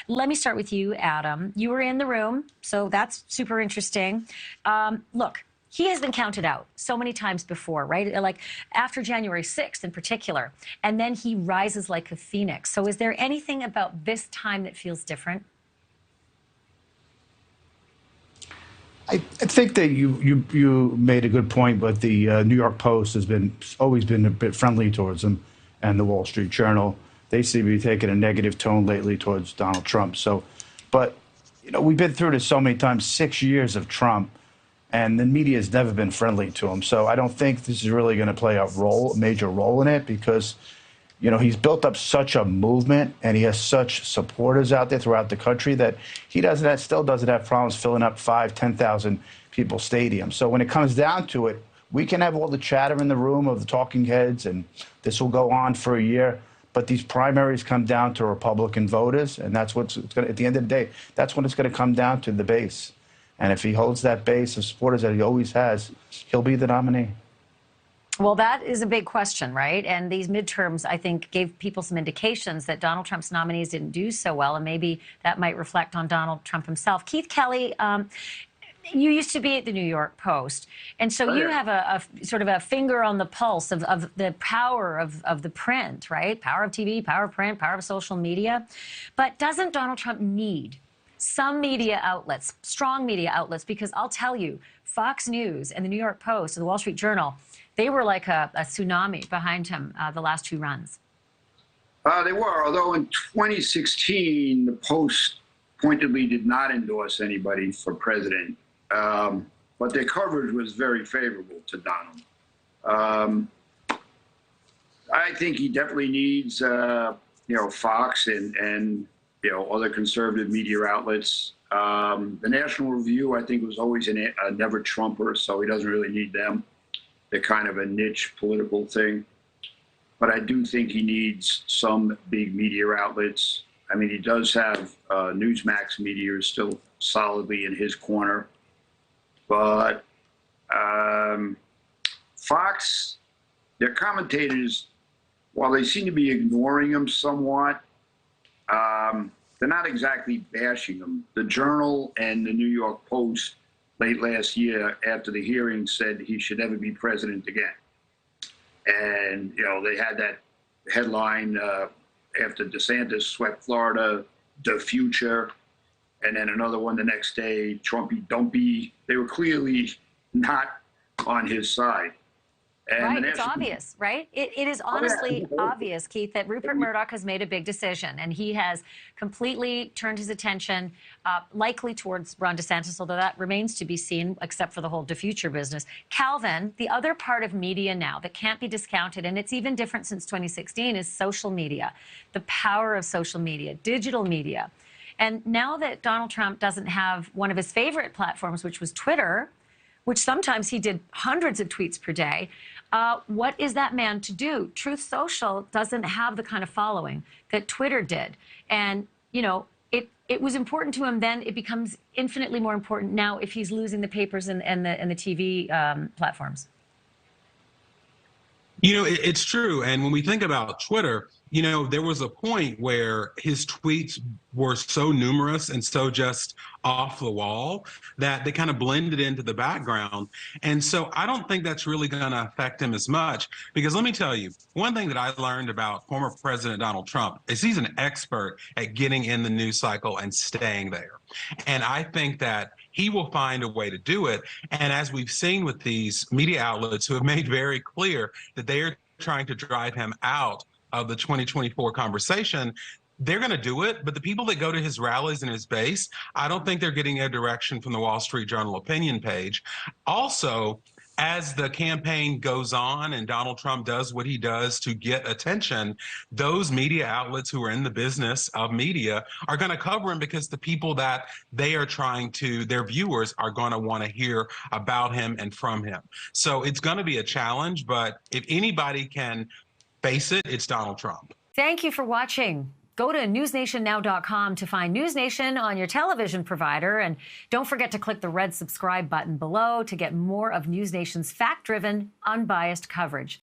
Let me start with you, Adam. You were in the room, so that's super interesting. Look, he has been counted out so many times before, right? Like after January 6th in particular, and then he rises like a phoenix. So is there anything about this time that feels different? I think that you made a good point, but the New York Post has always been a bit friendly towards him, and the Wall Street Journal. They seem to be taking a negative tone lately towards Donald Trump. So, but we've been through this so many times. 6 years of Trump, and the media has never been friendly to him. So I don't think this is really going to play a major role in it, because he's built up such a movement and he has such supporters out there throughout the country that he still doesn't have problems filling up 5,000-10,000 people stadiums. So when it comes down to it, we can have all the chatter in the room of the talking heads, and this will go on for a year. But these primaries come down to Republican voters, and that's what's going to, at the end of the day, that's when it's going to come down to the base. And if he holds that base of supporters that he always has, he'll be the nominee. Well, that is a big question, right? And these midterms, I think, gave people some indications that Donald Trump's nominees didn't do so well, and maybe that might reflect on Donald Trump himself. Keith Kelly, you used to be at the New York Post, and so you have a sort of a finger on the pulse of the power of the print, right? Power of TV, power of print, power of social media. But doesn't Donald Trump need some media outlets, strong media outlets? Because I'll tell you, Fox News and the New York Post and the Wall Street Journal, they were like a tsunami behind him the last two runs. They were, although in 2016, the Post pointedly did not endorse anybody for president. But their coverage was very favorable to Donald. I think he definitely needs, Fox and other conservative media outlets. The National Review, I think, was always a never Trumper, so he doesn't really need them. They're kind of a niche political thing. But I do think he needs some big media outlets. I mean, he does have Newsmax media is still solidly in his corner. But Fox, their commentators, while they seem to be ignoring him somewhat, they're not exactly bashing him. The Journal and the New York Post late last year, after the hearing, said he should never be president again. And, they had that headline after DeSantis swept Florida, the future. And then another one the next day, Trumpy, don't be. They were clearly not on his side. And right, it's obvious, right? It is honestly obvious, Keith, that Rupert Murdoch has made a big decision, and he has completely turned his attention likely towards Ron DeSantis, although that remains to be seen, except for the whole future business. Calvin, the other part of media now that can't be discounted, and it's even different since 2016, is social media, the power of social media, digital media. And now that Donald Trump doesn't have one of his favorite platforms, which was Twitter, which sometimes he did hundreds of tweets per day, what is that man to do? Truth Social doesn't have the kind of following that Twitter did. And, it was important to him then. It becomes infinitely more important now if he's losing the papers and the TV platforms. It's true. And when we think about Twitter, there was a point where his tweets were so numerous and so just off the wall that they kind of blended into the background. And so I don't think that's really going to affect him as much, because let me tell you, one thing that I learned about former President Donald Trump is he's an expert at getting in the news cycle and staying there. And I think that he will find a way to do it. And as we've seen with these media outlets who have made very clear that they are trying to drive him out of the 2024 conversation, they're going to do it. But the people that go to his rallies and his base, I don't think they're getting their direction from the Wall Street Journal opinion page. Also, as the campaign goes on and Donald Trump does what he does to get attention, those media outlets who are in the business of media are going to cover him, because the people that they are their viewers are going to want to hear about him and from him. So it's going to be a challenge, but if anybody can face it, it's Donald Trump. Thank you for watching. Go to newsnationnow.com to find NewsNation on your television provider. And don't forget to click the red subscribe button below to get more of NewsNation's fact-driven, unbiased coverage.